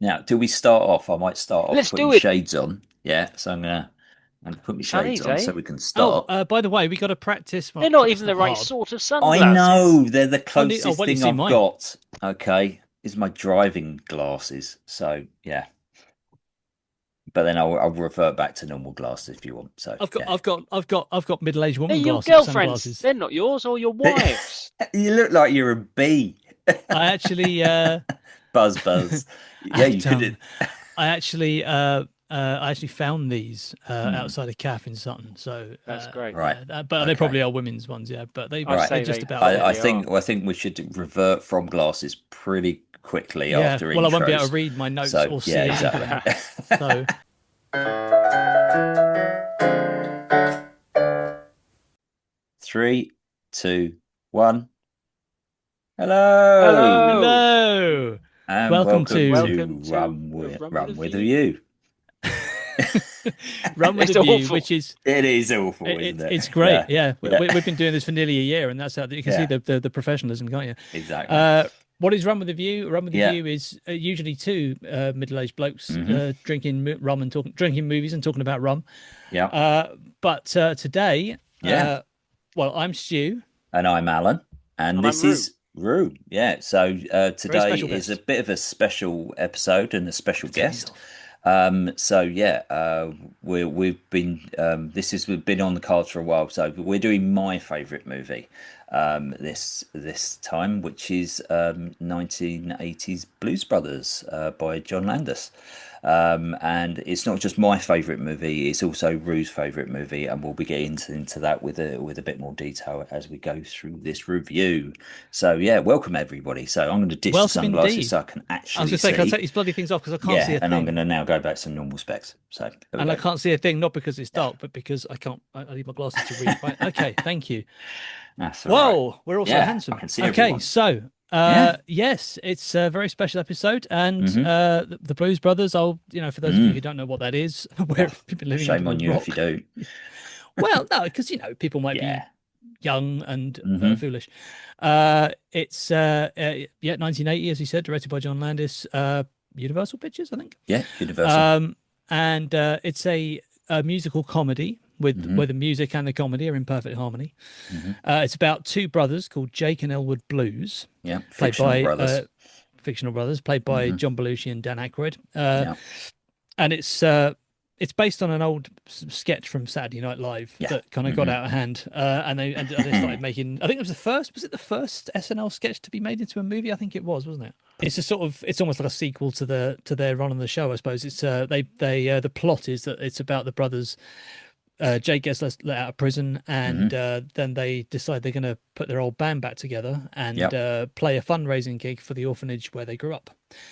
Now, do we start off? I might start off Let's putting do it, shades on. Yeah, so I'm gonna put my shades sunnies, on eh? so we can Oh, start. by the way, we got to practice. They're Well, not it's even the not right hard. sort of I sunglasses. know they're the Oh, closest why don't you thing see I've mine? got. Okay, is my driving glasses. So yeah, but then I'll revert back to normal glasses if you want. So I've got, yeah, I've got, I've got, I've got middle-aged They're woman your glasses, girlfriends. sunglasses. They're not yours or your wives. you look like you're a bee. I actually, Buzz, buzz. Yeah, you at, could. I actually found these Hmm, outside a cafe in Sutton. So, That's great. right. but they Okay. probably are women's ones, yeah. But I they're Right. say just they about I fit. probably are. think we should revert from glasses pretty quickly Yeah. after Well, I won't be able to intros. read my notes So or yeah, see exactly. anything. So, 3, 2, 1. Hello Hello. hello, and welcome welcome to Welcome to to A Rum with a Rum with a View. You. Run with a It's View, awful. which is It is awful, isn't it? it's great. Yeah, Yeah, yeah, we've been doing this for nearly a year, and that's how you can see yeah. the professionalism, can't you? Exactly. Uh, what is Run with a View? Run with a Yeah. View is usually two middle-aged blokes Hmm. drinking rum and talking, drinking movies and talking about rum. Yeah. Uh, but today, Yeah. well, I'm Stu, And I'm Alan, and And I'm this Roo. is Rue. Yeah. So very today special is a guest. bit of a special episode and a special Take these guest. off. So yeah, we've been we've been on the cards for a while. So we're doing my favourite movie this time, which is 1980s Blues Brothers by John Landis. And it's not just my favourite movie; it's also Rue's favourite movie, and we'll be getting into that with a bit more detail as we go through this review. So yeah, welcome everybody. So I'm going to dish the Welcome sunglasses indeed. so I can I was actually going to say, can I take see. these bloody things off because I can't see Yeah, a and I'm going thing, to now go back to normal specs. So there we and I go. can't see a thing not because it's Yeah, dark, but because I can't. I need my glasses to read. Right? Okay, thank you. that's all right. Whoa, we're also Yeah, I handsome. can see Okay, everyone. so Yeah. yes, it's a very special episode, and Mm-hmm. the Blues Brothers. I'll, for those of you who Mm. don't know what that is, where Well, we've been living under shame a on you if you rock. do. Well, no, because people might be Yeah. young and Mm-hmm. foolish. It's yeah, 1980, as you said, directed by John Landis. Universal Pictures, I think. Yeah, Universal. Um, and it's a musical comedy with Mm-hmm. where the music and the comedy are in perfect harmony. Mm-hmm. It's about two brothers called Jake and Elwood Blues, Yeah, played fictional by brothers. fictional brothers, played by Mm-hmm. John Belushi and Dan Aykroyd. Yeah. And it's based on an old sketch from Saturday Night Live Yeah. that kind of got Mm-hmm. out of hand, and they started making. I think it was the first. Was it the first SNL sketch to be made into a movie? I think it was, wasn't it? It's a sort of. It's almost like a sequel to their run on the show, I suppose. It's the plot is that it's about the brothers. Jake gets let out of prison, and Mm-hmm. then they decide they're going to put their old band back together and Yep. play a fundraising gig for the orphanage where they grew up,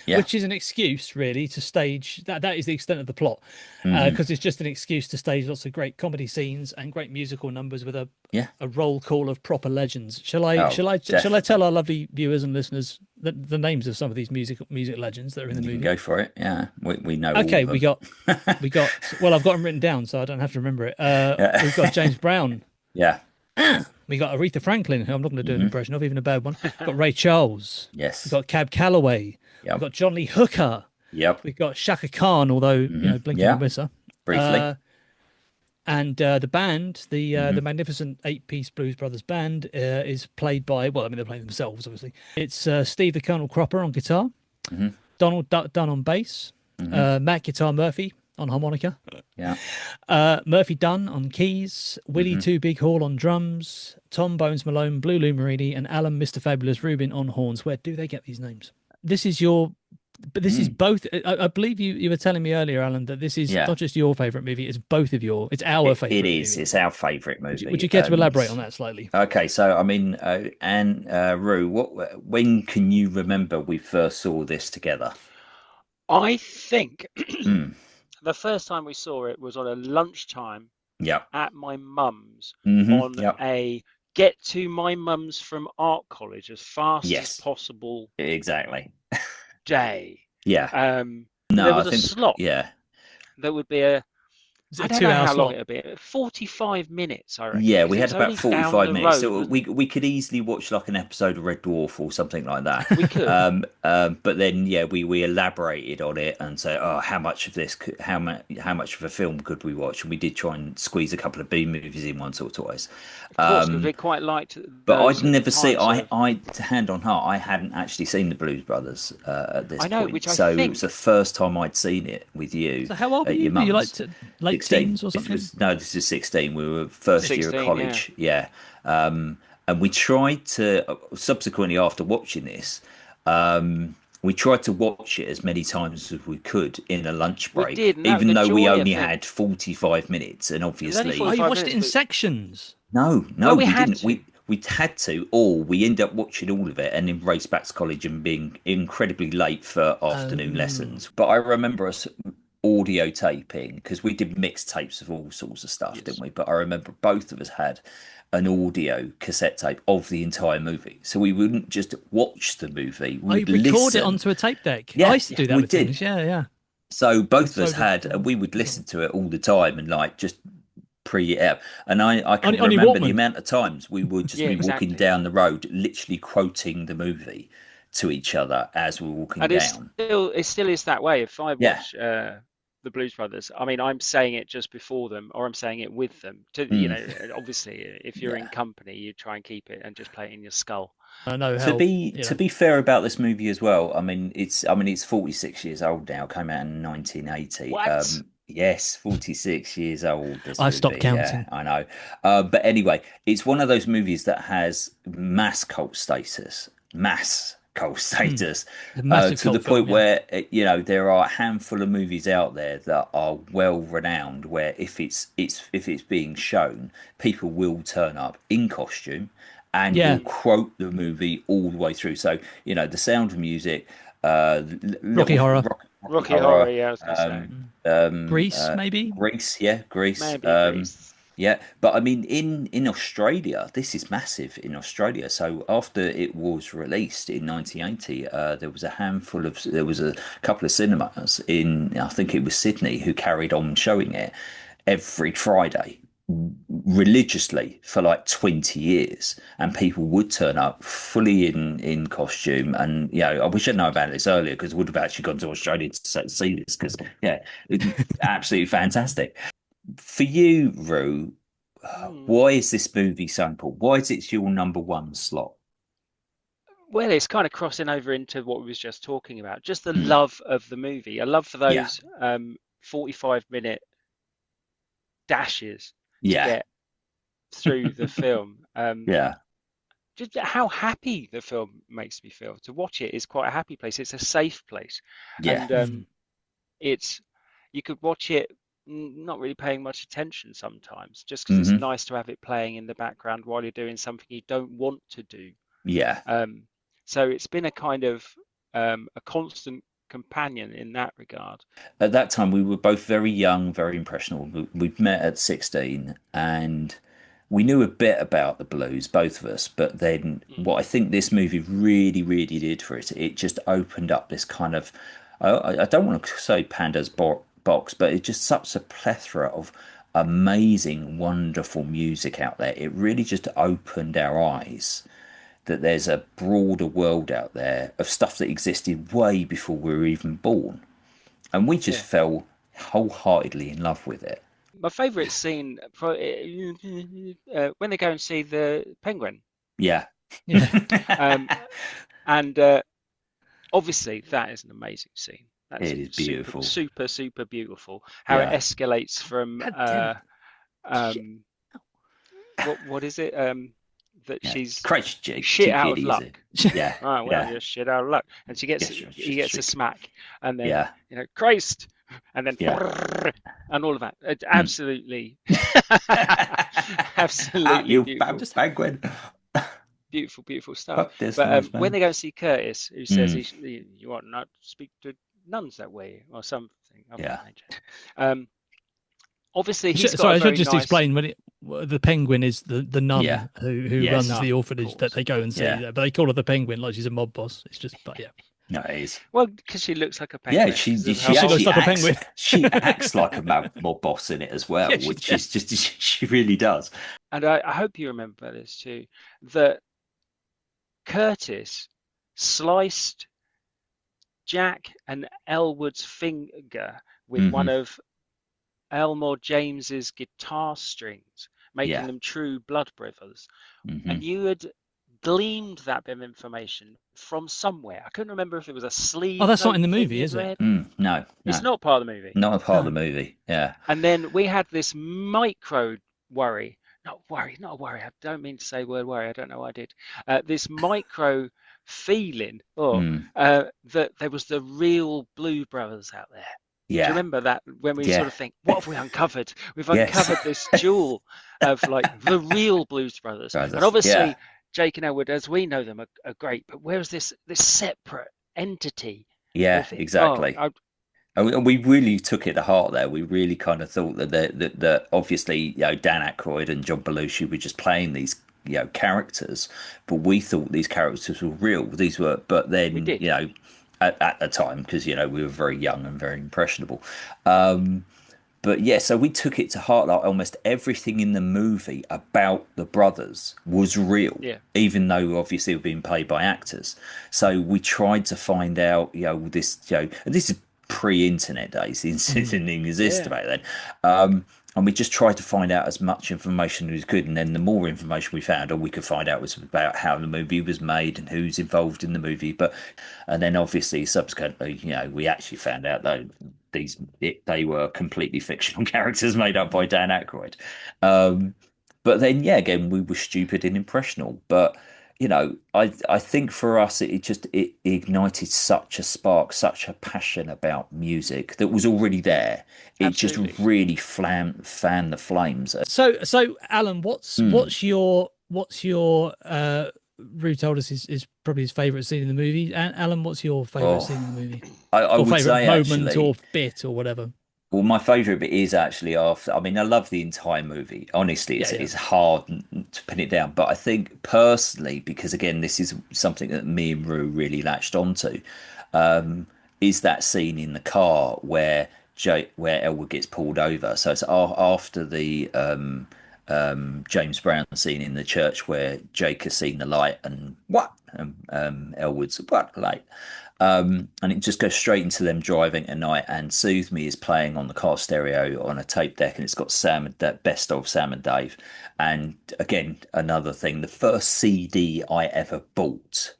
Yeah. which is an excuse really to stage that. That is the extent of the plot, Mm-hmm. because it's just an excuse to stage lots of great comedy scenes and great musical numbers with Yeah. a roll call of proper legends. Shall I Oh, shall I shall I tell definitely. our lovely viewers and listeners the names of some of these music legends that are in the You can movie? go for it. Yeah. We know all Okay, of them. we got well, I've got them written down so I don't have to remember it. Yeah. We've got James Brown. Yeah. We got Aretha Franklin, who I'm not going to do an Mm-hmm. impression of, even a bad one. We've got Ray Charles. We've Yes. got Cab Calloway. We've Yep. got John Lee Hooker. Yep. We've got Shaka Khan, although Mm-hmm. blink and you'll Yeah. miss her. Briefly. Uh, and the band, Mm-hmm. the magnificent eight-piece Blues Brothers band, is played by, well, I mean they're playing themselves, obviously. It's Steve the Colonel Cropper on guitar, Mm-hmm. Donald Dunn on bass, Mm-hmm. Matt Guitar Murphy on harmonica, Yeah. Murphy Dunn on keys, Willie Mm-hmm. Two Big Hall on drums, Tom Bones Malone, Blue Lou Marini, and Alan Mr. Fabulous Rubin on horns. Where do they get these names? This is your, but this is Mm. both. I believe you were telling me earlier, Alan, that this is Yeah. not just your favorite movie; it's both of it's our It favorite is. movie. It's our favourite Would movie. you care to elaborate on that slightly? Okay, so I mean, Rue, when can you remember we first saw this together? I think Mm. the first time we saw it was on a lunchtime Yep. at my mum's Mm-hmm. on Yep. a get to my mum's from art college as fast as Yes. possible Exactly. day. Yeah. There No, I was a think. slot. Yeah. There would be Is it I a don't know 2 hour how long slot? it'll be. 45 minutes, I reckon, Yeah, because we it had was about only down 45 the minutes, road, so wasn't it? we could easily watch like an episode of Red Dwarf or something like that. We could. But then yeah, we elaborated on it and said, oh, how much of this, how much of a film could we watch? And we did try and squeeze a couple of B movies in once or twice. Of course, because we quite liked But those I'd at the never see. time, sort of. To hand on heart, I hadn't actually seen the Blues Brothers at this I know, point, which I so it was the think. first time I'd seen it with you So how old were at you? your Were you like mum's. late 16. teens or This something? was no, this is 16. We were first year of 16, yeah. college, yeah. And we tried to subsequently after watching this, we tried to watch it as many times as we could in a lunch We break, did, and that even the though we joy of only it. had 45 minutes, and It was only Oh, obviously you 45 watched it minutes, in but sections. no, well, no, we we had didn't. to. We had to, or we end up watching all of it and then race back to college and being incredibly late for afternoon Oh, lessons. But I remember us audio taping because we did mixtapes of all sorts of stuff, didn't Yes. we? But I remember both of us had an audio cassette tape of the entire movie, so we wouldn't just watch the movie; we I would record it listen. onto a tape deck. I Yeah, used to Yeah. do that we with things. did. Yeah, yeah. So And both of so us did had, we would John. listen to it all the time and like just pre it out. And I can On your remember the Walkman. amount of times we would just Yeah, be walking exactly. down the road, literally quoting the movie to each other as we're walking And down. it still is that way. If I Yeah. watch the Blues Brothers, I mean, I'm saying it just before them, or I'm saying it with them. Mm, Obviously, if you're in yeah. company, you try and keep it and just play it in your skull. I know how, you To know. be fair about this movie as well, I mean it's 46 years old now, came out in 1980. What? Yes, 46 years old this I've stopped movie. Yeah, counting. I know. But anyway, it's one of those movies that has mass cult status. Mass cult Hmm. status. A massive To the cult point film, yeah. where you know there are a handful of movies out there that are well renowned where if it's being shown, people will turn up in costume and will Yeah. Mm. quote the movie all the way through. So, you know, The Sound of Music, Rocky little Horror. Rocky Rocky Horror, Horror, yeah, I was going to say. um, Mm. um, Grease, uh, maybe? Grease, yeah, Grease. Maybe Grease. Yeah, but I mean, in Australia, this is massive in Australia. So after it was released in 1980, there was a couple of cinemas in, I think it was Sydney, who carried on showing it every Friday religiously for like 20 years, and people would turn up fully in costume. And you know, I wish I'd known about this earlier because I would have actually gone to Australia to see this because yeah, absolutely fantastic. For you, Rue, Hmm. why is this movie so important? Why is it your number one slot? Well, it's kind of crossing over into what we was just talking about. Just the Mm, love of the movie. A love for yeah, those 45-minute dashes to yeah, get through the film. yeah, Just how happy the film makes me feel. To watch it is quite a happy place. It's a safe place, yeah. and Mm. it's you could watch it not really paying much attention sometimes, just because it's Hmm. nice to have it playing in the background while you're doing something you don't want to do. Yeah. Um, so it's been a kind of a constant companion in that regard. At that time, we were both very young, very impressionable. We'd met at 16 and we knew a bit about the blues, both of us. But then, Mm. what I think this movie really, really did for it, it just opened up this kind of, I don't want to say Panda's box, but it's just such a plethora of amazing, wonderful music out there. It really just opened our eyes that there's a broader world out there of stuff that existed way before we were even born. And we just Yeah. fell wholeheartedly in love with it. My favourite scene when they go and see the penguin. Yeah. Yeah. Um, and obviously that is an amazing scene. That's It is super, beautiful. super, super beautiful. How it Yeah. escalates from God damn it. Shit. um, what is it? That Yeah. she's Christ, shit too out of giddy, is it? luck. Yeah. Oh well, Yeah. you're shit out of luck, and he Yes, gets a smack, and then yeah. Christ, and then Yeah. and all of that. It's Mm. absolutely, Ah, absolutely you beautiful. penguin. Beautiful, beautiful stuff. Fuck this But noise, when man. they go and see Curtis, who says Mm. you ought not speak to nuns that way or something of Yeah. that nature. Obviously, he's got Sorry, a I should very just nice. explain the penguin is the Yeah. nun who Yes. runs the Nun, of orphanage that course. they go and see. Yeah. But they call her the penguin like she's a mob boss. It's just, but yeah. No, it is. Well, because she looks like a Yeah, penguin because of how Because she looks actually like a acts penguin. she acts like a mob boss in it as well, Yeah, she which did. is just she really does. And I hope you remember this too, that Curtis sliced Jack and Elwood's finger with one Hmm. of Elmore James's guitar strings, making Yeah. them true blood brothers. Hmm. And you had gleaned that bit of information from somewhere. I couldn't remember if it was a Oh, sleeve that's not in note the thing movie, you'd is it? read. No, It's no, not part of the movie. not a part of the No. movie. Yeah. And then we had this micro worry, not a worry. I don't mean to say the word worry. I don't know what I did. This micro feeling, Mm. that there was the real Blue Brothers out there. Do you Yeah. remember that when we sort Yeah. of think, what have we uncovered? We've Yes. uncovered this jewel of like the real Blues Brothers. And Brothers. Yeah. obviously, Jake and Elwood, as we know them, are great. But where's this separate entity Yeah, of it? Oh, exactly. And we really took it to heart there. We really kind of thought that obviously, Dan Aykroyd and John Belushi were just playing these, characters, but we thought these characters were real. These were, but we then, did. at the time, because, we were very young and very impressionable. But yeah, so we took it to heart. Like almost everything in the movie about the brothers was real, Yeah, even though obviously we've been played by actors. So we tried to find out, this, and this is pre-internet days. The internet Mm. didn't even exist yeah, back then. And we just tried to find out as much information as we could. And then the more information we found, all we could find out was about how the movie was made and who's involved in the movie. And then obviously subsequently, we actually found out that they were completely fictional characters made up by Dan Aykroyd. Um, but then, yeah, again, we were stupid and impressionable. But I think for us, it ignited such a spark, such a passion about music that was already there. It just absolutely. really fanned the flames. So Alan, what's Mm. what's your what's your Rue told us is probably his favourite scene in the movie. And Alan, what's your favourite Oh, scene in the movie? I Or would favourite say moment or actually. bit or whatever? Well, my favourite bit is actually after. I mean, I love the entire movie. Honestly, Yeah, yeah. it's hard to pin it down. But I think personally, because again, this is something that me and Rue really latched onto, um, is that scene in the car where Elwood gets pulled over. So it's after the James Brown scene in the church where Jake has seen the light and what? Elwood's what light? And it just goes straight into them driving at night. And Soothe Me is playing on the car stereo on a tape deck, and it's got best of Sam and Dave. And again, another thing, the first CD I ever bought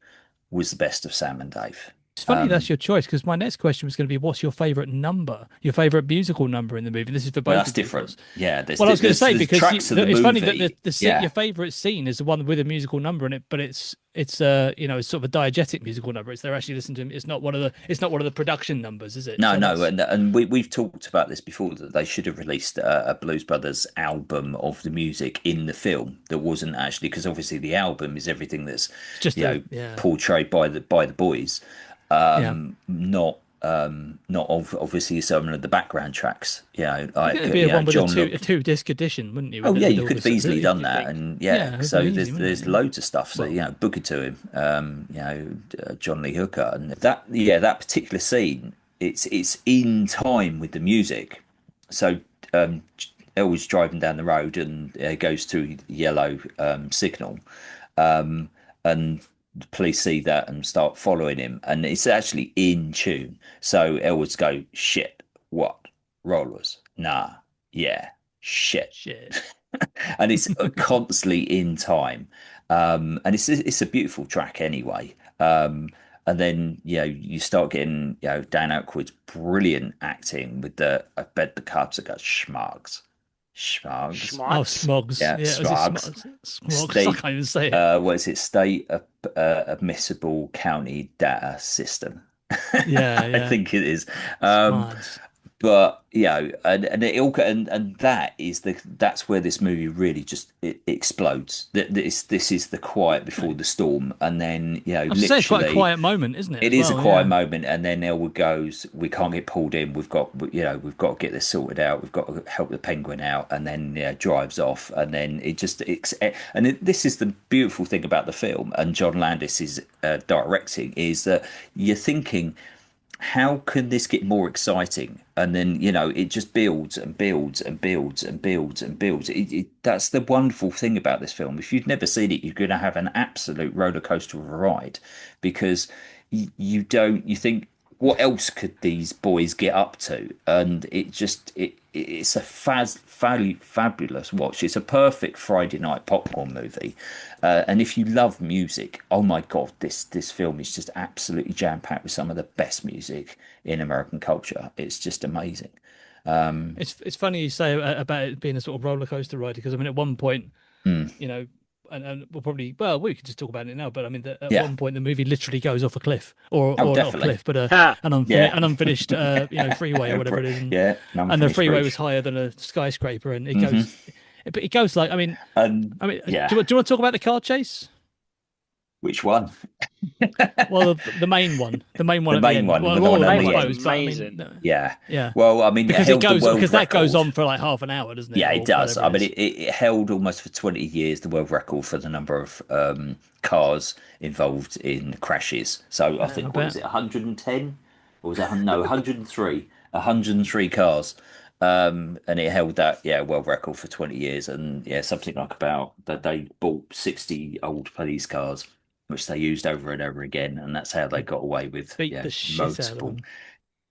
was the best of Sam and Dave. It's funny that's your choice because my next question was going to be, what's your favourite number, your favourite musical number in the movie? This is for Well, both that's of you, of course. different. Yeah, Well, I was going to say there's because tracks of the it's funny that movie. your Yeah, favourite scene is the one with a musical number in it, but it's it's sort of a diegetic musical number. It's they're actually listening to. It's not one of the production numbers, is it? no, So no, that's and we've talked about this before that they should have released a Blues Brothers album of the music in the film that wasn't actually because obviously the album is everything that's it's just yeah, portrayed by the boys, yeah. not obviously some of the background tracks, You like could be a one with John a Look. two disc edition, wouldn't you? Oh yeah, With you all could have this, easily done You that, think? and yeah, yeah, it'd so be easy, wouldn't there's it? loads of stuff. So Well, book it to him, John Lee Hooker, and that particular scene, it's in time with the music. So Elwood's driving down the road and goes to yellow signal, and the police see that and start following him, and it's actually in tune. So Elwood's go shit, what rollers? Nah, yeah, shit, shit. and it's constantly in time, and it's a beautiful track anyway. And then you start getting Dan Aykroyd's brilliant acting with the I bet the cops have got schmugs, Oh, Schmucks. Smogs. yeah, Yeah, was it schmugs. Smogs? Smogs. I State, can't even say it. what is it? State admissible county data system. Yeah, I yeah. think it is. Um, Smogs. but and it all and that's where this movie really just it explodes. This is the quiet before the storm, and then I was saying it's quite a literally. quiet moment, isn't it, It as is a well? quiet Yeah. moment, and then Elwood goes, "We can't get pulled in. We've got to get this sorted out. We've got to help the penguin out." And then drives off, and then this is the beautiful thing about the film and John Landis's directing is that you're thinking, how can this get more exciting? And then it just builds and builds and builds and builds and builds. That's the wonderful thing about this film. If you've never seen it, you're going to have an absolute roller coaster of a ride, because you think, what else could these boys get up to? And it's a fabulous watch. It's a perfect Friday night popcorn movie. And if you love music, oh my God, this film is just absolutely jam packed with some of the best music in American culture. It's just amazing. It's funny you say about it being a sort of roller coaster ride, because I mean at one point, Mm, you know, and we could just talk about it now, but I mean at yeah. one point the movie literally goes off a cliff, or Oh, not a definitely. cliff, but Ha! Yeah. an unfinished freeway or whatever it is, Yeah. An and the unfinished freeway was bridge. higher than a skyscraper, and Hmm. it goes like And do yeah, do you want to talk about the car chase? which one? Well, the main one The at the main end. one, Well, the all one of at them, I Main the one's suppose, end. but I mean, amazing. Yeah. yeah, Well, I mean, it held the world because that goes record. on for like half an hour, doesn't it, Yeah, it or does. whatever I it mean, is. it held almost for 20 years the world record for the number of cars involved in crashes. So I I think, what was bet. it, 110? Or was that, no, 103? 103 cars. And it held that, world record for 20 years. And something like about that they bought 60 old police cars, which they used over and over again. And that's how they got away with, Beat the shit out of multiple.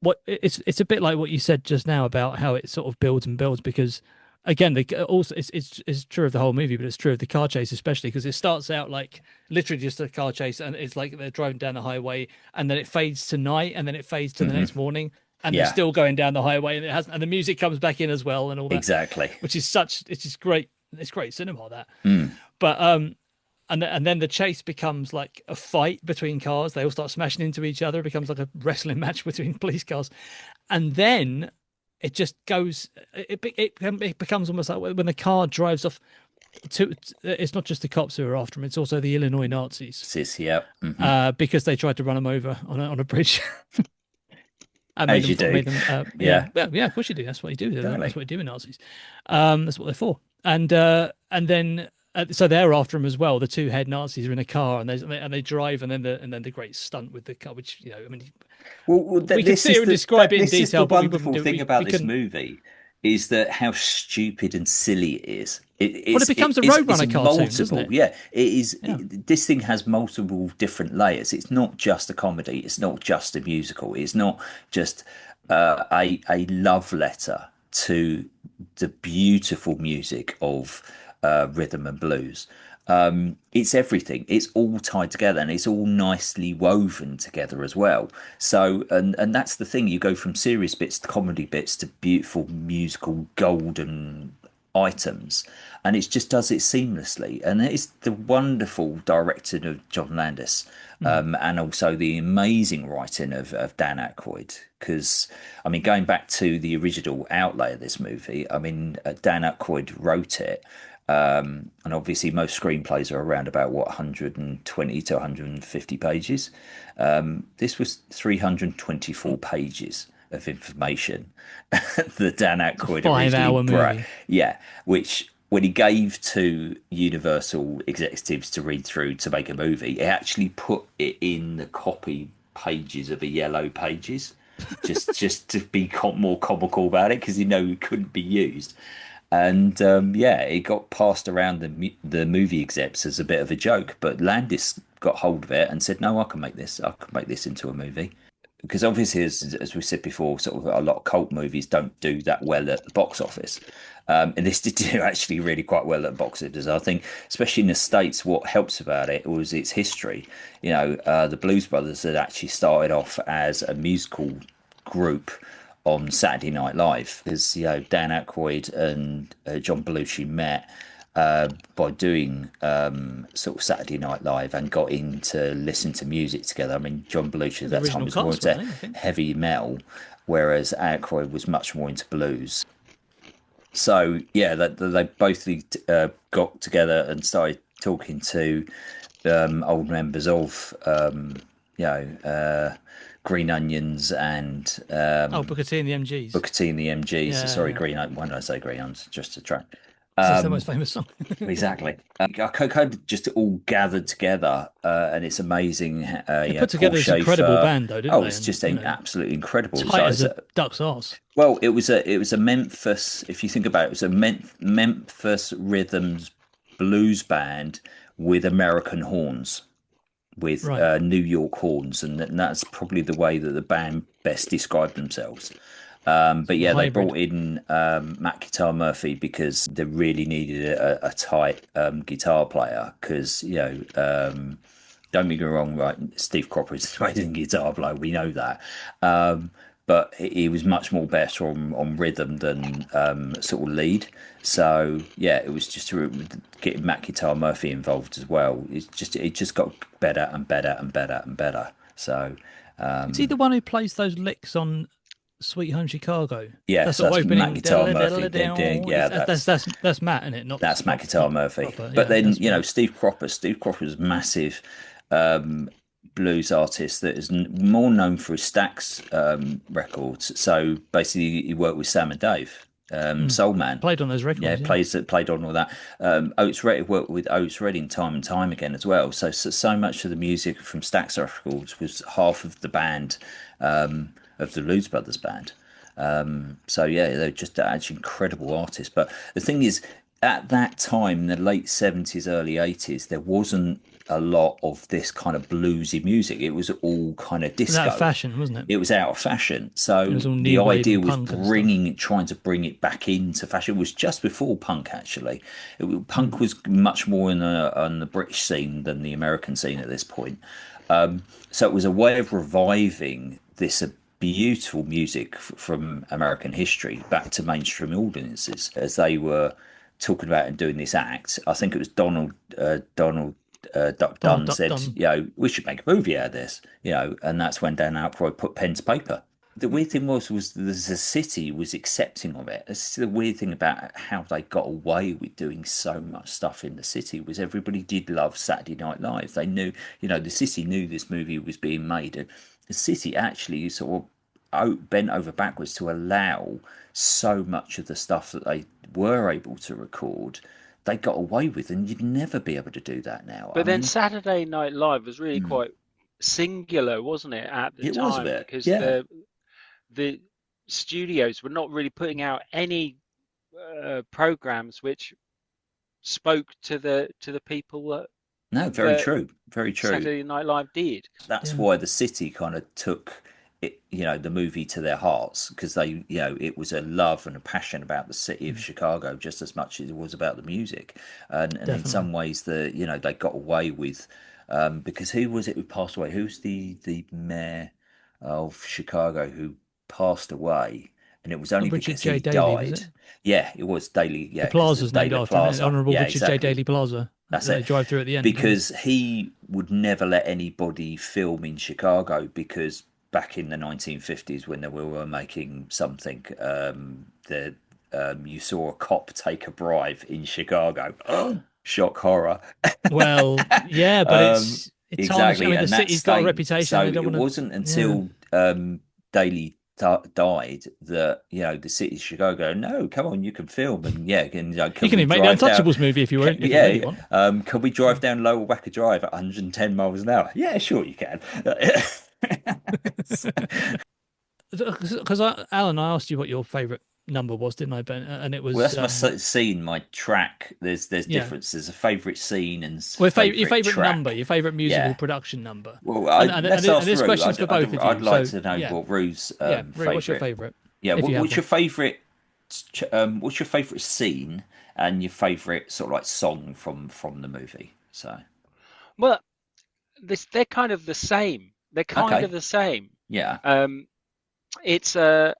them. It's a bit like what you said just now about how it sort of builds and builds, because again also it's true of the whole movie, but it's true of the car chase especially, because it starts out like literally just a car chase, and it's like they're driving down the highway, and then it fades to night, and then it fades to the Hmm. next morning, and they're Yeah, still going down the highway, and the music comes back in as well and all that, exactly. which is it's just it's great cinema, that. Mm. But and then the chase becomes like a fight between cars. They all start smashing into each other. It becomes like a wrestling match between police cars, and then it just goes. It becomes almost like when the car drives off. It's not just the cops who are after him; it's also the Illinois Nazis, Sis, yeah. because they tried to run him over on a bridge. I As you do. made them. Yeah, Yeah. Of course you do. That's what you do. exactly. That's what you do with Nazis. That's what they're for. And then so they're after him as well. The two head Nazis are in a car, and they drive, and then the great stunt with the car, which I mean, we could sit here and describe it in this is the detail, but we wouldn't wonderful do. thing about We this couldn't. movie, is that how stupid and silly it is. Well, it becomes a Roadrunner It's cartoon, doesn't multiple. it? Yeah, it is. Yeah. This thing has multiple different layers. It's not just a comedy. It's not just a musical. It's not just a love letter to the beautiful music of rhythm and blues. It's everything. It's all tied together, and it's all nicely woven together as well. So, and that's the thing. You go from serious bits to comedy bits to beautiful musical golden items, and it just does it seamlessly. And it's the wonderful directing of John Landis, Mm. and also the amazing writing of Dan Aykroyd. Because I mean, going back to the original outlay of this movie, I mean, Dan Aykroyd wrote it. And obviously, most screenplays are around about 120 to 150 pages. This was 324 pages of information that Dan It's a Aykroyd originally 5 hour brought. movie. Yeah, which when he gave to Universal executives to read through to make a movie, he actually put it in the copy pages of the yellow pages, just to be more comical about it, because it couldn't be used. And it got passed around the movie execs as a bit of a joke, but Landis got hold of it and said, "No, I can make this. I can make this into a movie." Because obviously, as we said before, sort of a lot of cult movies don't do that well at the box office. And this did do actually really quite well at the box office. I think, especially in the States, what helps about it was its history. The Blues Brothers had actually started off as a musical group on Saturday Night Live, because Dan Aykroyd and John Belushi met by doing sort of Saturday Night Live, and got in to listen to music together. I mean, John Belushi at The that time original was more cast, weren't into they? I think. heavy metal, whereas Aykroyd was much more into blues. So yeah, they both got together and started talking to old members of Green Onions and Oh, Booker T and the MGs. Booker T and the MGs. Yeah, Sorry, yeah. Green. Why did I say Green Onions? Just to track. Because that's their most famous song. Exactly. I kind of just all gathered together, and it's amazing. They Yeah, put Paul together this incredible Schaefer. band, though, didn't Oh, they? it's And just absolutely incredible. tight as a duck's arse. Well, it was a Memphis. If you think about it, it was a Memphis rhythms blues band with American horns, with Right. New York horns, and that's probably the way that the band best described themselves. But Sort of a yeah, they hybrid. brought in Matt Guitar Murphy because they really needed a tight guitar player. Because don't get me wrong, right? Steve Cropper is an amazing guitar player. We know that. But he was much more better on rhythm than sort of lead. So yeah, it was just getting Matt Guitar Murphy involved as well. It just got better and better and better and better. So Is he the one who plays those licks on Sweet Home Chicago? That yes, sort of that's Matt opening. Guitar Murphy. Yeah, That's Matt in it, that's Matt Guitar not Murphy. proper. But Yeah, then that's right. Steve Cropper was massive blues artist that is more known for his Stax records. So basically, he worked with Sam and Dave, Soul Man. Played on those Yeah, records. Yeah, played on all that. Oates Redding worked with Oates Redding time and time again as well. So much of the music from Stax Records was half of the band of the Blues Brothers band. So yeah, they're just actually incredible artists. But the thing is, at that time, in the late 70s, early 80s, there wasn't a lot of this kind of bluesy music. It was all kind of it was out of disco. fashion, wasn't it? It was out of fashion. It So was all the new wave idea and was punk and stuff. trying to bring it back into fashion. It was just before punk, actually. Punk was much more on the British scene than the American scene at this point. So it was a way of reviving this beautiful music from American history back to mainstream audiences as they were talking about and doing this act. I think it was Donald Duck Donald Dunn Duck said, Dunn. we should make a movie out of this, and that's when Dan Aykroyd put pen to paper. The weird thing was the city was accepting of it. This is the weird thing about how they got away with doing so much stuff in the city was everybody did love Saturday Night Live. They knew, the city knew this movie was being made, and the city actually sort of bent over backwards to allow so much of the stuff that they were able to record. They got away with, and you'd never be able to do that now. I But then mean, Saturday Night Live was really quite singular, wasn't it, at the it was a time? bit, Because yeah. the studios were not really putting out any programs which spoke to the people No, very that true, very true. Saturday Night Live did. That's Yeah, why the city kind of took it, the movie to their hearts because they, it was a love and a passion about the city of Chicago just as much as it was about the music, and in definitely. some ways they got away with, because who was it who passed away? Who's the mayor of Chicago who passed away? And it was only Richard because J. he Daley, was died. it? Yeah, it was Daily. The Yeah, because the plaza's named Daily after him, isn't it? Plaza. Honourable Yeah, Richard J. exactly. Daley Plaza that That's they it. drive through at the end. Yeah. Because he would never let anybody film in Chicago because back in the 1950s when they were making something, you saw a cop take a bribe in Chicago. Shock horror. Well, yeah, but it's tarnishing. I Exactly, mean, the and that city's got a stayed. reputation. So They don't it want wasn't to. Yeah, until Daly died that the city of Chicago. No, come on, you can film, and yeah, you can can we even make the drive down? Untouchables movie if you really Yeah, want. can we drive down Lower Wacker Drive at 110 miles an hour? Yeah, sure you can. Because Alan, I asked you what your favourite number was, didn't I, Ben? And it Well, was that's my scene, my track. There's yeah. difference. There's a favourite scene and Well, your favourite favourite number, track. your favourite musical Yeah. production number, Well, and let's ask this Rue. question's for both of I'd you. like So to know yeah, what Rue's yeah, Roo, what's your favourite. favourite, Yeah, if you have what's one? your favourite? What's your favourite scene and your favourite sort of like song from the movie? So Well, they're kind of the same. They're kind okay, of the same. yeah, Um, it's the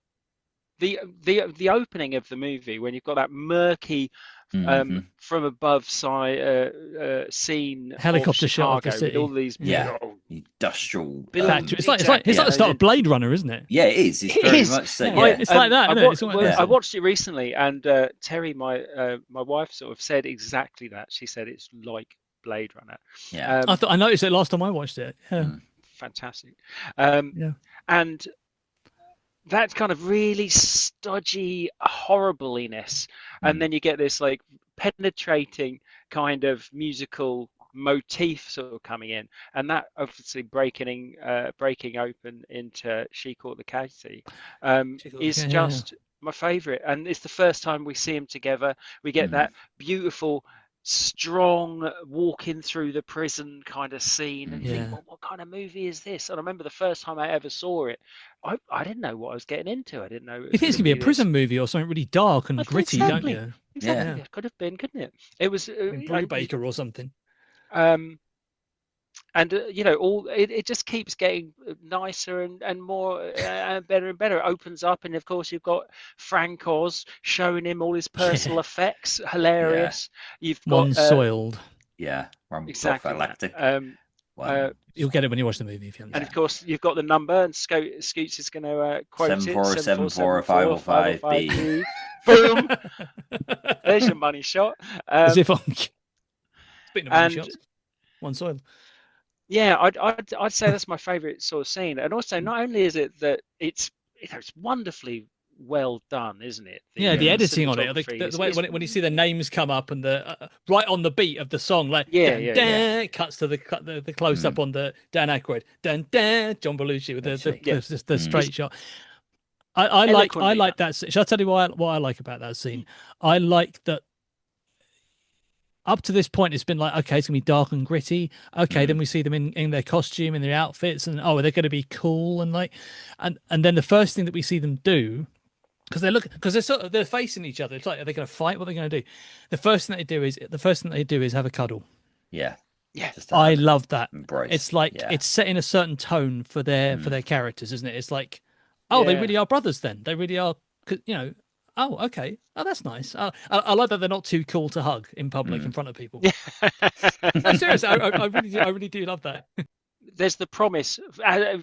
opening of the movie when you've got that murky Hmm. from above scene of Helicopter shot of the Chicago with all city. these Yeah, oh, industrial. Factory. It's exactly. like the Yeah, start of Blade Runner, isn't it? yeah, it is. It's It very is. much so. Yeah, Yeah, it's like that, isn't it? It's almost, Yeah. I watched it recently, and Terry, my wife, sort of said exactly that. She said it's like Blade Runner. yeah. I noticed it last time I watched it. Yeah, Mm, Fantastic. yeah, And that kind of really stodgy horribleness, and mm, then you get this like penetrating kind of musical motif sort of coming in, and that obviously breaking open into She Caught the Casey is yeah. just my favorite, and it's the first time we see them together. We get mm, that beautiful strong walking through the prison kind of scene, and you think, mhm. Yeah. well, what kind of movie is this? And I remember the first time I ever saw it, I didn't know what I was getting into. I didn't know it You was think it's going to gonna be a be this. prison movie or something really dark and gritty, don't Exactly, you? Yeah. Yeah, exactly. It could have been, couldn't it? It was, in Brubaker or something. um, and all it just keeps getting nicer and more better and better. It opens up, and of course you've got Frank Oz showing him all his Yeah, personal effects, Yeah. hilarious. You've got one soiled. Yeah. exactly that. Prophylactic. Uh, Wow. You'll get it when you watch the movie if you and Yeah. of understand. course you've got the number, and Scoots is going to quote it: 7474745B. 74745005B. Boom! There's your money shot. As if I'm speaking of money And shots, one soiled. yeah, I'd say that's my favourite sort of scene. And also, not only is it that it's wonderfully well done, isn't it? Yeah, the Mm. editing on it, cinematography the way is when you see the names come up and the right on the beat of the song, like dun, yeah. dun, it cuts to the close up Mm. on the Dan Aykroyd, dun, dun, John Belushi with Actually. Yeah, the Mm. straight shot. I eloquently like done. that. Shall I tell you what I like about that scene? I like that up to this point, it's been like, okay, it's gonna be dark and gritty. Okay, then Mm. we see them in their costume, in their outfits, and oh, they're gonna be cool and like, and then the first thing that we see them do, because they're sort of they're facing each other. It's like, are they gonna fight? What are they gonna do? The first thing they do is have a cuddle. Yeah. Yeah, Just I a love that. embrace. It's like Yeah. it's setting a certain tone for Mm. their characters, isn't it? It's like, oh, they yeah. really are brothers. Then they really are. Oh, okay. Oh, that's nice. I like that they're not too cool to hug in public in Mm. front of people. No, Yeah. seriously, I really do love that. There's the promise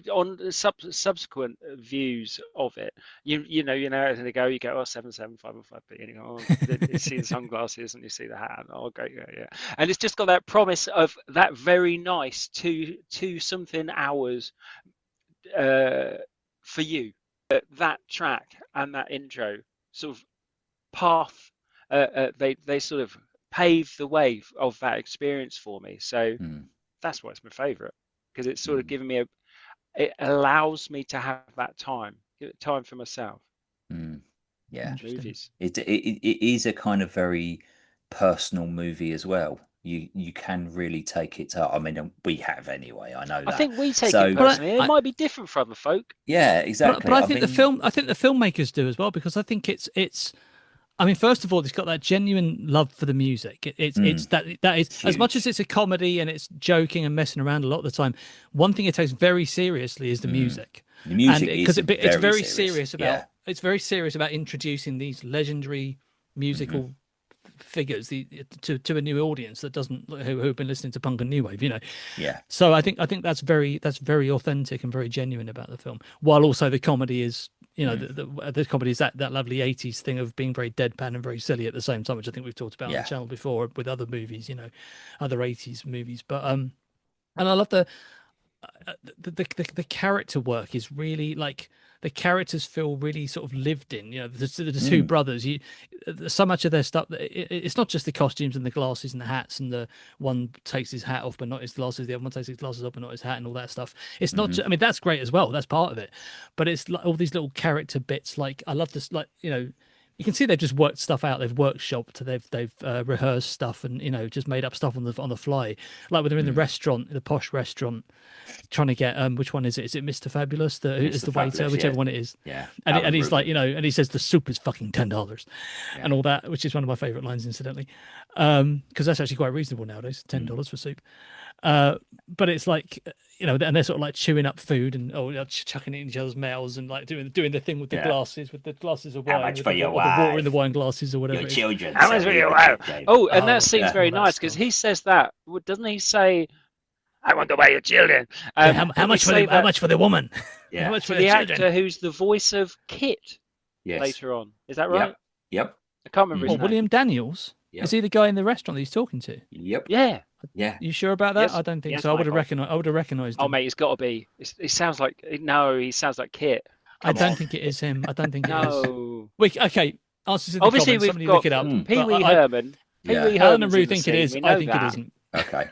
on subsequent views of it. As they go, you go, oh, 77505B, and you go, oh, you see the sunglasses and you see the hat. And, oh, great, yeah. And it's just got that promise of that very nice two something hours for you. That track and that intro sort of path. They sort of pave the way of that experience for me. So Mm. that's why it's my favourite, because it's sort of Mm. giving me it allows me to have that time for myself. Mm. Yeah. Interesting. Movies. It is a kind of very personal movie as well. You can really take it to. I mean, we have anyway. I know I that. think we take it So But personally. It I might be different for other folk. yeah, but exactly. I I think mean, I think the filmmakers do as well because I think it's. I mean, first of all, it's got that genuine love for the music. It's mm, that is it's as much as huge. it's a comedy and it's joking and messing around a lot of the time. One thing it takes very seriously is the Mm. music, The and music because is it's very very serious. serious about Yeah. introducing these legendary Hmm. musical figures to a new audience that doesn't who've been listening to punk and new wave, Yeah. So I think that's very authentic and very genuine about the film, while also the comedy is Mm. the comedy is that lovely 80s thing of being very deadpan and very silly at the same time, which I think we've talked about on the Yeah. channel before with other movies, other 80s movies. But and I love the character work is really like the characters feel really sort of lived in. The two Mm. brothers. So much of their stuff. It's not just the costumes and the glasses and the hats, and the one takes his hat off but not his glasses. The other one takes his glasses off but not his hat, and all that stuff. It's not. Hmm. I mean, that's great as well. That's part of it. But it's like all these little character bits. Like I love this. Like you can see they've just worked stuff out. They've workshopped. They've rehearsed stuff, and just made up stuff on the fly. Like when they're in the Mm. restaurant, the posh restaurant, trying to get which one is it? Is it Mr. Fabulous? Who is Mr. the waiter? Fabulous, Whichever yeah. one it is. Yeah. And Alan he's like, Ruben. and he says the soup is fucking $10, Yeah. and all that, which is one of my favorite lines, incidentally, because that's actually quite reasonable nowadays, $10 for soup. But it's like, and they're sort of like chewing up food and chucking it in each other's mouths and like doing the thing with the glasses, of How wine, much with for your or the water in the wife? wine glasses or whatever Your it is. children. How much Sell for me your your wife? children. Oh, and that Oh, scene's yeah, very all that nice because stuff. he says that. Doesn't he say, "I want to buy your children"? Yeah, how Doesn't he much for say how that much for the woman? How Yeah. much to for the the children? actor who's the voice of Kit Yes. later on? Is that right? Yep. Yep. I can't remember his What, Mhm. name. William Daniels? Is Yep. he the guy in the restaurant that he's talking to? Yep. Yeah. Yeah. You sure about that? Yes. I don't think Yes, so. Michael. I would have recognized Oh, him. mate, it's got to be. He sounds like no. He sounds like Kit. I Come don't on. think it is him. I don't think it is. No. Okay, answers in the Obviously, comments. we've Somebody look got it up. Mm. Pee But Wee Herman. Pee Yeah. Wee Alan and Herman's Rue in the think it scene. is. We I know think it that. isn't. Okay.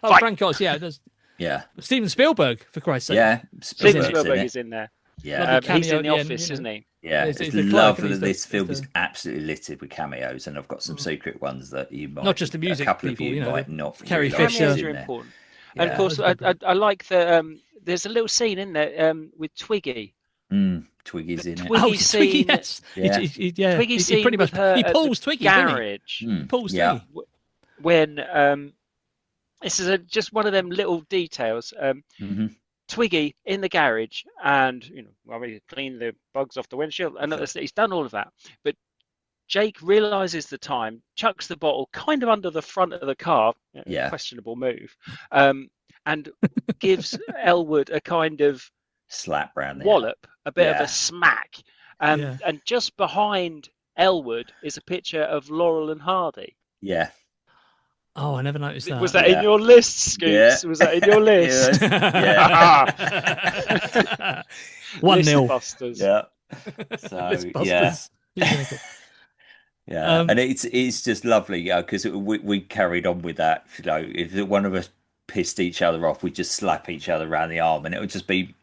Oh, Fight. Frank Oz. Yeah, there's Yeah. Steven Spielberg, for Christ's sake. Yeah. Steven in it. Spielberg in it. is in there. Yeah. Lovely He's cameo in at the the end. office, isn't he? Yeah, He's it's the clerk, and lovely. he's This he's film is absolutely littered with cameos, and I've got some secret ones that you might, not just the a music couple of people. you might The not Carrie realise Fisher. is Cameos are in there. important. And of Yeah. course, I like the there's a little scene in there with Twiggy. Twiggy's The in it. Oh, Twiggy Twiggy, scene. yes. Yeah. Yeah. Twiggy He pretty scene much with her he at the pulls Twiggy, doesn't he? garage He pulls Yeah. Twiggy. when this is just one of them little details. hmm Twiggy in the garage, and while we clean the bugs off the windshield, and he's done all of that. But Jake realizes the time, chucks the bottle kind of under the front of the car, Yeah. questionable move, and gives Elwood a kind of Slap round there. wallop, a bit of Yeah. a smack. Yeah. And just behind Elwood is a picture of Laurel and Hardy. Yeah. Oh, I never noticed that. Was that Yeah. in your list, Scoops? Yeah. Was that in your list? Yeah. 1-0. Busters. Yeah. So Listbusters. yeah, and it's just lovely, because we carried on with that. If one of us pissed each other off, we'd just slap each other around the arm, and it would just be,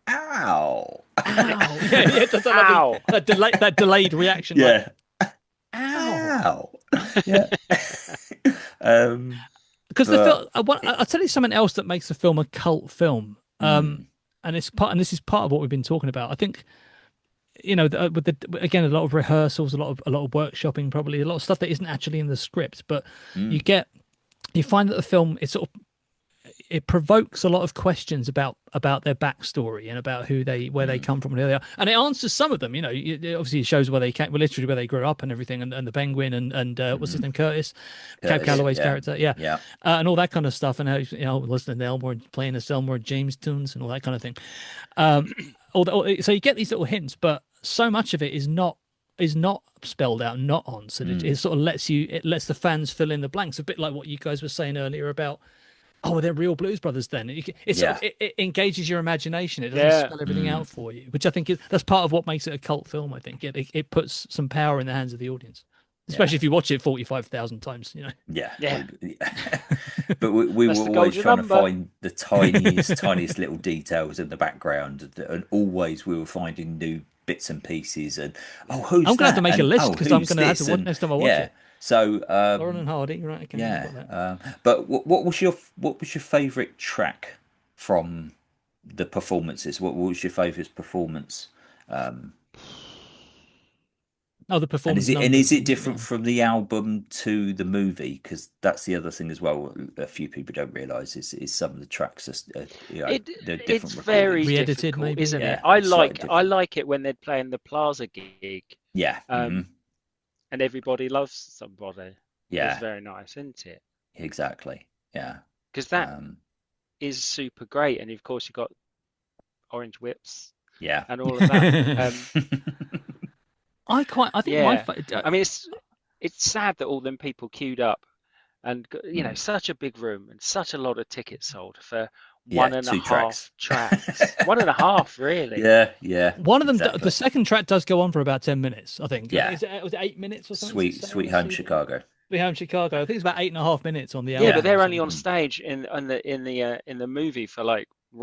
ow, Ow. Yeah, that's Ow. that delayed reaction. yeah, Like, ow, yeah. Because the film, I'll tell you something else that makes the film a cult film. And this is part of what we've been talking about. I think, with again, a lot of rehearsals, a lot of workshopping, probably a lot of stuff that isn't actually in the script, but you find that the film it provokes a lot of questions about their backstory and about where they come from and who they are, and it answers some of them. Obviously it shows where they came, well, literally where they grew up and everything, and the penguin and what's his name, Curtis Cab Calloway's character, and all that kind of stuff, and how listening to Elmore, playing the Elmore James tunes and all that kind of thing. So you get these little hints, but so much of it is not spelled out, not answered. It sort of lets the fans fill in the blanks, a bit like what you guys were saying earlier about, oh, they're real Blues Brothers then. It engages your imagination. It doesn't spell everything out for you, which I think that's part of what makes it a cult film, I think. It puts some power in the hands of the audience, especially if you watch it 45,000 times, Yeah. But we were That's the always golden trying number. to find the tiniest little details in the background, and always we were finding new bits and pieces, and who's I'm gonna have that? to make a And, list, because I'm who's gonna have this? to watch And, next time I watch it. So Lauren and Hardy, right? Okay, I've got that. but what was your favourite track from the performances? What was your favourite performance? Oh, the And performance is it numbers, different from the album to the movie? Because that's the other thing as well. A few people don't realise is some of the tracks are they're different It's very recordings. Re-edited, difficult, maybe? isn't Yeah, it? I slightly like it when they're playing the Plaza gig, Yeah, and everybody loves somebody. yeah, It's very nice, isn't it? exactly. Yeah, Because that is super great, and of course you've got Orange Whips yeah. and all of that. I think Yeah. my I mean, it's sad that all them people queued up, and such a big room and such a lot of tickets sold for one and a 2 half tracks. tracks. One and a half, really. Yeah. one of them, exactly. the second track does go on for about 10 minutes, I think. Yeah. Was it 8 minutes or something? Sweet Home Chicago. Sweet Home Chicago. I think it's about 8.5 minutes on the Yeah, album. but they're or only on something. stage in the movie for like. They've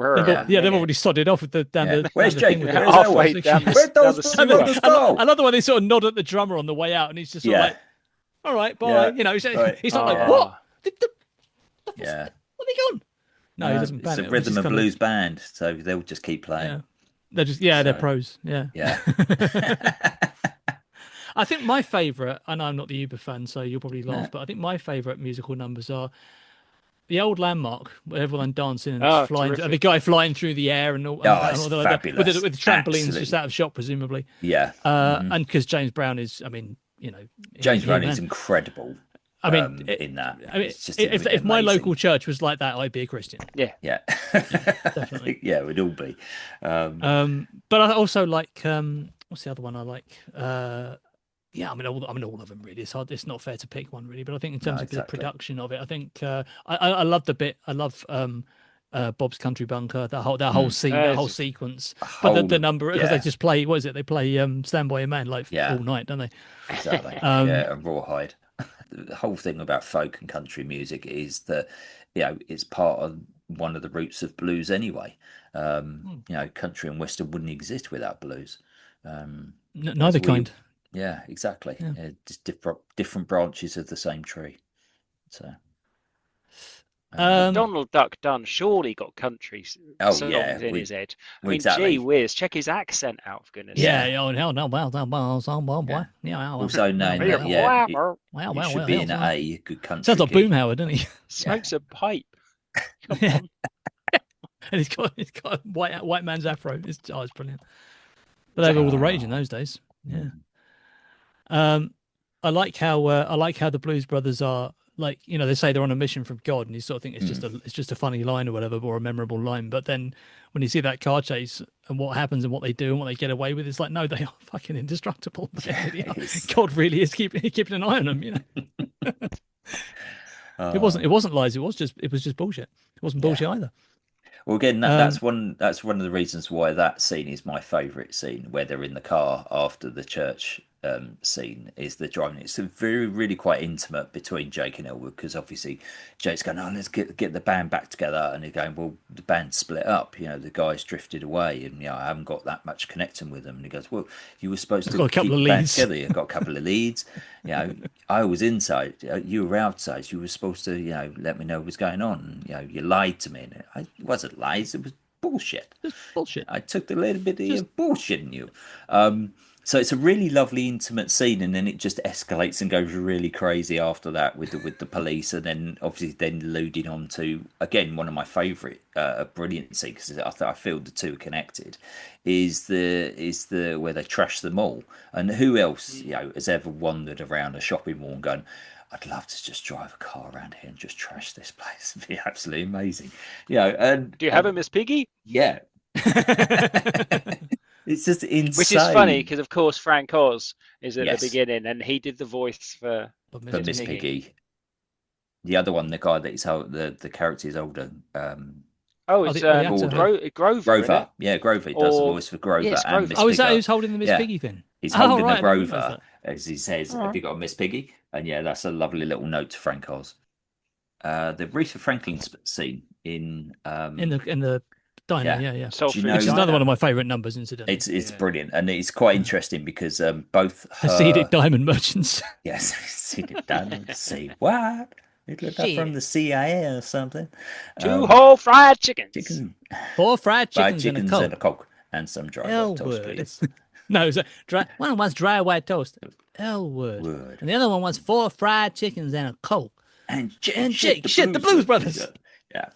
already sodded off with the Where's the Jake? thing with Where's the halfway music. down the, Where'd down those the bloody sewer. brothers go? I love the way they sort of nod at the drummer on the way out, and he's just sort of like, "All right, bye." Yeah. Right. He's not like, "What? Yeah. What are they gone?" No, he doesn't. It's ban a it, rhythm and blues band, so they'll just keep playing. Yeah, they're just they're pros. Yeah. Yeah. I think my favourite, and I'm not the Uber fan, so you'll probably laugh, but I think my favourite musical numbers are the old landmark where everyone dancing and Oh, flying, and the terrific. guy flying through the air and all, Oh, and it's all that like that, with fabulous. with trampolines just Absolutely. out of shot, presumably. Yeah. And because James Brown is, I mean, James Brown is man. incredible I mean, in that. I mean, It's just if my amazing. local church was like that, I'd be a Christian. Yeah. Yeah. Yeah, I definitely. think, yeah, it would all be. Um, But I also like what's the other one I like? Yeah, I mean all of them really. It's hard. It's not fair to pick one really. But I think in no, terms of the exactly. production of it, I think I love the bit. I love Bob's Country Bunker. That whole Mm. scene, that whole sequence. A But the whole, number because they yeah, just play. What is it? They play Stand By Your Man like yeah, all night, don't they? exactly. Um, Yeah, and Rawhide. The whole thing about folk and country music is that, it's part of one of the roots of blues anyway. Country and western wouldn't exist without blues. As neither we, kind. yeah, exactly. Yeah. Just different branches of the same tree. So, Um, Donald Duck Dunn surely got country oh yeah, songs in his head. I well, mean, gee exactly. whiz, check his accent out, for goodness yeah. sake. Yeah, Oh hell no. Well, yeah. boy. Yeah. Also known Hey, that, it should be in Well. a good Sounds country like key. Boomhauer, doesn't he? Yeah, smokes a pipe. Come Yeah. on. And he's got a white man's afro. It's brilliant. But they were all the rage in oh, those days. Yeah. mm, Um, I like how the Blues Brothers are like they say they're on a mission from God, and you sort of think mm. it's just a funny line or whatever, or a memorable line. But then when you see that car chase and what happens and what they do and what they get away with, it's like no, they are fucking indestructible. They Yeah, really are. it is. God really is keeping an eye on them. It Oh, wasn't lies. It was just bullshit. It wasn't yeah. bullshit either. Well, again, Um, that's one of the reasons why that scene is my favourite scene, where they're in the car after the church scene, is the driving. It's a really quite intimate between Jake and Elwood, because obviously Jake's going, "Oh, let's get the band back together," and they're going, "Well, the band split up. The guys drifted away, and I haven't got that much connecting with them." And he goes, "Well, you were supposed I've to got a couple keep of the band leads. together. You got a couple of leads. I was inside, you were outside. You were supposed to, let me know what was going on. You lied to me. And it wasn't lies. It was bullshit. Just bullshit. I took the little bit of Just bullshit in you. So it's a really lovely, intimate scene, and then it just escalates and goes really crazy after that with the police, and then obviously then alluding on to again one of my favourite brilliant scenes, because I feel the two are connected. Is the where they trash the mall, and who else has ever wandered around a shopping mall and gone, I'd love to just drive a car around here and just trash this place. It'd be absolutely amazing. And, Do you have and a Miss Piggy? yeah, it's just Which is funny insane because, of course, Frank Oz is at the yes, beginning and he did the voice for but for Miss Miss Miss Piggy. Piggy. Piggy. The other one, the guy that is the character is older. Oh, Oh, it's the actor. Gordon Grover, isn't Grover. it? Yeah, Grover. He does the Or voice for Grover yes, and Grover. Miss Oh, is that Piggy. who's holding the Miss Yeah, Piggy thing? he's Oh, holding a right. I didn't realise Grover that. as he says, All "Have right. you got a Miss Piggy?" And yeah, that's a lovely little note to Frank Oz. The Aretha Franklin scene in In the diner. yeah. Yeah, yeah. Do you Saltford Which is know another one Diner. of my favourite numbers, incidentally. it's Yeah. brilliant, and it's quite Yeah. interesting because both Hasidic her diamond merchants. yes, see it done. See what? It looked up from Shit. the CIA or something. Two Um, whole fried chickens. chicken, 4 fried fried chickens and a chickens and a Coke. coke and some dry white toast, Elwood. please. No, it's one was dry white toast. Elwood. Word. And the other one was 4 fried chickens and a Coke. And And shit, Jake, shit, the Blues Brothers. Yeah,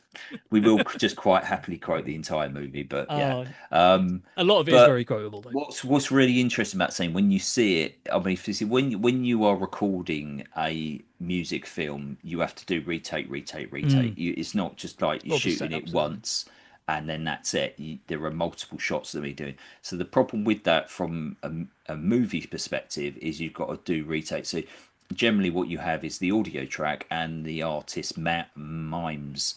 we will just quite happily quote the entire movie, but yeah. Oh, Um, a lot of it is but very quotable, though. what's really interesting about saying when you see it, I mean, if you see, when you are recording a music film, you have to do retake. It's not just like you're Well, the shooting setup, it certainly. once and then that's it. There are multiple shots that we're doing. So the problem with that from a movie perspective is you've got to do retakes. So generally, what you have is the audio track and the artist mimes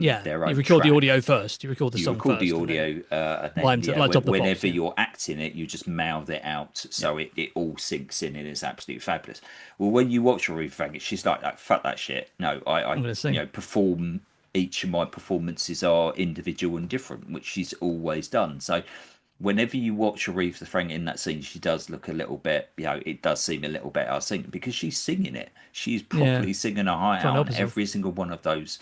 Yeah, their you own record the track. audio first. You record the You song record the first, and then audio, and then mime to like top the pops. whenever Yeah. you're acting it, you just mouth it out Yeah. so it all sinks in and it's absolutely fabulous. Well, when you watch Aretha Franklin, she's like, "Fuck that shit." No, I I'm gonna sing. perform. Each of my performances are individual and different, which she's always done. So whenever you watch Aretha Franklin in that scene, she does look a little bit, it does seem a little bit out of sync because she's singing it. She's Yeah. properly singing a high Trying to out help on herself. every single one of those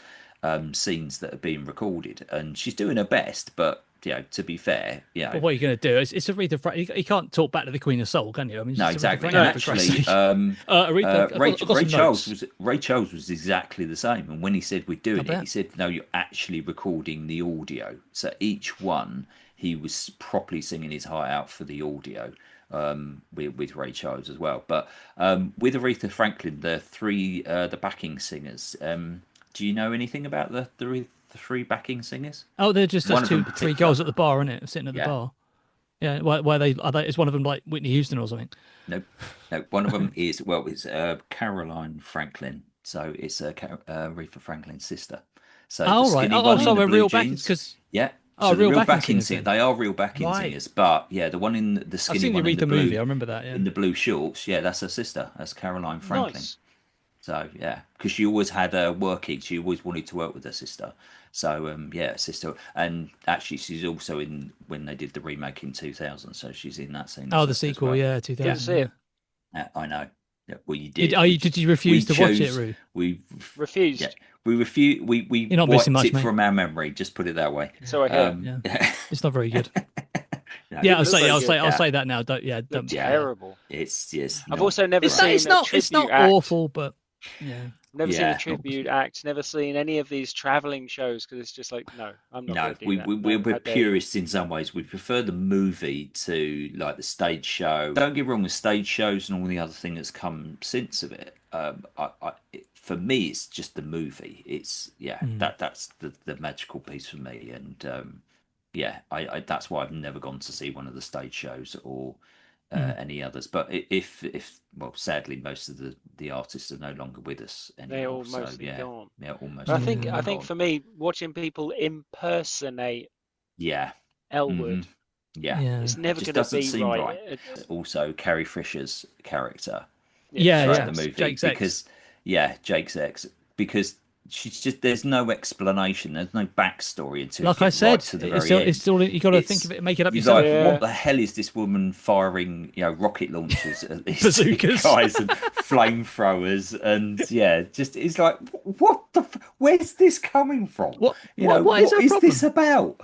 scenes that are being recorded, and she's doing her best. But to be fair, But what are you going to do? It's Aretha Franklin. You can't talk back to the Queen of Soul, can you? I mean, no, it's Aretha exactly. And Franklin, for Christ's actually, sake. Aretha, I've got Ray some notes. Charles was exactly the same. And when he said we're I doing it, he bet. said, no, you're actually recording the audio. So each one, he was properly singing his heart out for the audio. With Ray Charles as well, but with Aretha Franklin, the backing singers. Do you know anything about the three backing singers? Oh, they're just One us of them two, three particular. girls at the bar, isn't it? Sitting at the Yeah. bar. Yeah. Why are they? Is one of them like Whitney Houston or something? No, no. One of them is it's Caroline Franklin. So it's Aretha Franklin's sister. So the Oh, right. skinny Oh, one in so the we're blue real backing jeans. because Yeah. oh, So the real real backing backing singers singers, then. they are real backing Right. singers. But yeah, the one in the I've skinny seen the one in the Aretha movie. blue I remember that. Yeah. shorts. Yeah, that's her sister. That's Caroline Franklin. Nice. So yeah, because she always had a working. She always wanted to work with her sister. So yeah, sister, and actually she's also in when they did the remake in 2000. So she's in that scene Oh, the as sequel. well. Yeah, Didn't 2000. see Yeah. it. I know. Yeah, well, you Did, did. oh, you, did you We refuse to watch it, chose. Roo? We yeah. Refused. We refuse. We You're not missing wiped much, it mate. from our memory. Just put it that way. So I hear. Yeah. Yeah. It's not very good. No, Yeah, Didn't look very good. I'll yeah, say that now. Don't. Yeah. Looked Don't. yeah. Yeah. terrible. It's I've not also never It's not. great. seen a It's not tribute act. awful, but yeah. Never seen a Yeah. tribute act. Never seen any of these traveling shows because it's just like, no, I'm not No, going to do that. we're No, how dare you? purists in some ways. We prefer the movie to like the stage show. Don't get me wrong, the stage shows and all the other thing that's come since of it. For me, it's just the movie. It's that's the magical piece for me. And yeah, I that's why I've never gone to see one of the stage shows or any others. But if well, sadly, most of the artists are no longer with us They anymore. all So mostly yeah, gone. yeah, almost But I all think of I them think gone. for me, watching people impersonate Yeah. Elwood, Yeah, Yeah. it's never just going to doesn't be seem right. right. Also, Carrie Fisher's character Yeah, Yeah. Jake's throughout Yeah. the ex. movie Jake's ex. because, yeah, Jake's ex, because she's just there's no explanation, there's no backstory until you Like I get right said, to the it's very still. It's end. still. You got to think It's of it. Make it up you're yourself. like, Yeah. what the hell is this woman firing, rocket launchers at these two Bazookas. guys and flamethrowers and yeah, just it's like what where's this coming from? What what is What her is this problem? about?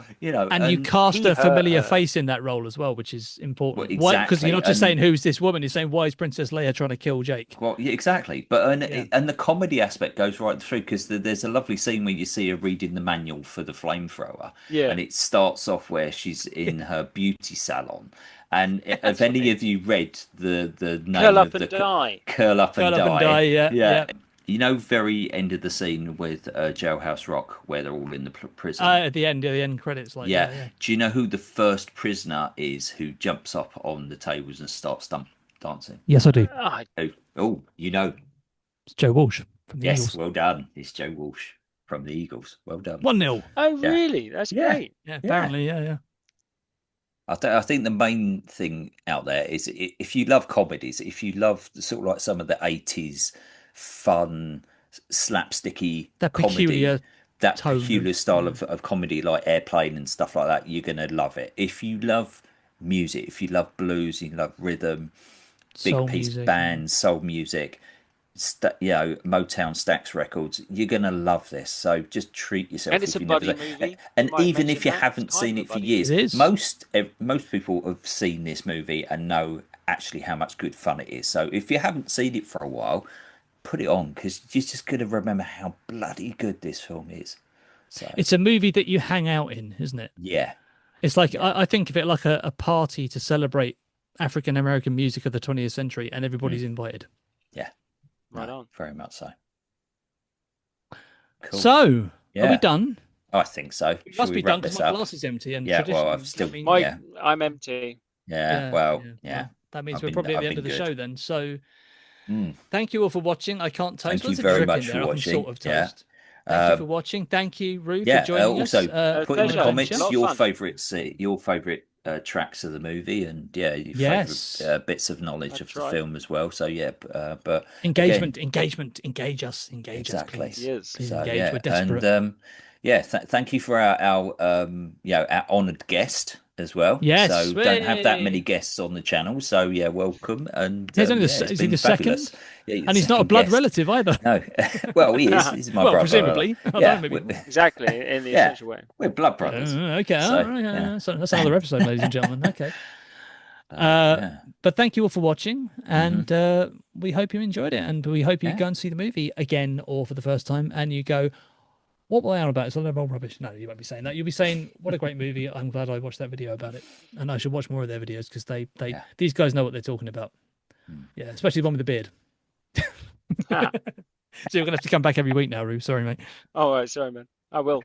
And you And cast he a hurt familiar her. face in that role as well, which is Well, important. Why? Because you're exactly, not just and saying who's this woman. You're saying why is Princess Leia trying to kill Jake? well, yeah, exactly. But Yeah. and the comedy aspect goes right through because there's a lovely scene where you see her reading the manual for the flamethrower, Yeah, and it starts off where she's in her beauty salon. And that's have any funny. of you read the Curl name up of and the die. Curl Up and Curl up and die. Die? Yeah. Yeah, Yeah. very end of the scene with Jailhouse Rock where they're all in the prison. At the end credits, like Yeah. yeah. Do you know who the first prisoner is who jumps up on the tables and starts dancing? Yes, I do. Ah, Oh, you know. It's Joe Walsh from the Yes, Eagles. well done. It's Joe Walsh from the Eagles. Well done. 1-0. oh, Yeah. really? That's Yeah. great. Yeah, Yeah. apparently, yeah. I think the main thing out there is if you love comedies, if you love sort of like some of the 80s fun, slapsticky That comedy, peculiar that tone peculier of- style of comedy like Airplane and stuff like that, you're going to love it. If you love music, if you love blues, you love rhythm, big Soul piece music, bands, soul music, Motown Stax records, you're gonna love this. So just treat yourself. And it's if a you never buddy seen- movie. And You might even mention if you that. haven't It's kind seen of a it for buddy years, It is. most people have seen this movie and know actually how much good fun it is. So if you haven't seen it for a while, put it on because you're just gonna remember how bloody good this film is. So It's a movie that you hang out in, isn't it? yeah, It's like I think of it like a party to celebrate African American music of the 20th century, and everybody's invited. yeah, Right no, on. very much so. Cool. So, are we Yeah. done? I think so. It Shall must we be done wrap because this my up? glass is empty. And Yeah, well, I've tradition, still- I mean, yeah. I'm empty. Yeah, well, yeah. well, that means I've we're been- probably at I've the end been of the good. show then. So, Mm. thank you all for watching. I can't toast. Thank you There's a very drip much in for there. I can watching. sort of Yeah. toast. Thank you Um, for watching. Thank you, Roo, Yeah. for joining Also, us. put in the pleasure. comments A lot of your fun. favorite tracks of the movie, and yeah, your Yes. favorite bits of knowledge of That's the right. film as well. So yeah, but Engagement, again, engage us, Exactly. us, please. Yes. Please so engage. yeah, We're desperate. and thank you for our honoured guest. as well. Yes, So don't have that many way. guests on the channel. So yeah, welcome. And He's only yeah, it's is he been the fabulous. second? Yeah, you're the And he's not a second blood guest. relative either. No, well, he is. He's my Well, brother. presumably. I don't Yeah, know, maybe. Exactly, in the yeah, essential way. we're blood brothers. Okay, all So right, yeah, so that's another episode, ladies and gentlemen. Okay. yeah. But thank you all for watching, Hmm. and we hope you enjoyed it, and we hope you Yeah. go and see the movie again or for the first time, and you go, "What were they on about? It's a load of old rubbish." No, you won't be saying that. You'll be saying, "What a great movie! I'm glad I watched that video about it, and I should watch more of their videos because Yeah. these guys know what they're talking about." Mm. Yeah, especially the one with the beard. So you're gonna have to come back every week now, Roo. Sorry, mate. All right, sorry, man. I will.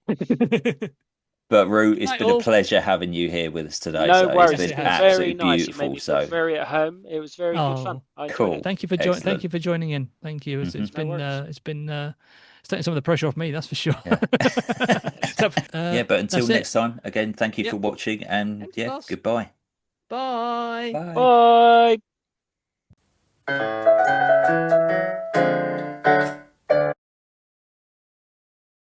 But Roo, Good it's night, been a all. pleasure having you here with us today. No So it's Yes, worries. it been It's been has. very absolutely nice. You made beautiful. me feel So very at home. It was very good fun. Oh, I enjoyed cool. it. thank you for Excellent. joining in. Thank you. It's Hmm. No been worries. it's taking some of the pressure off me. That's for sure. Yeah. So, Yeah, but until that's it. next time, again, thank you Yep. for watching, and Thanks, yeah, boss. goodbye. Bye. Bye. Bye.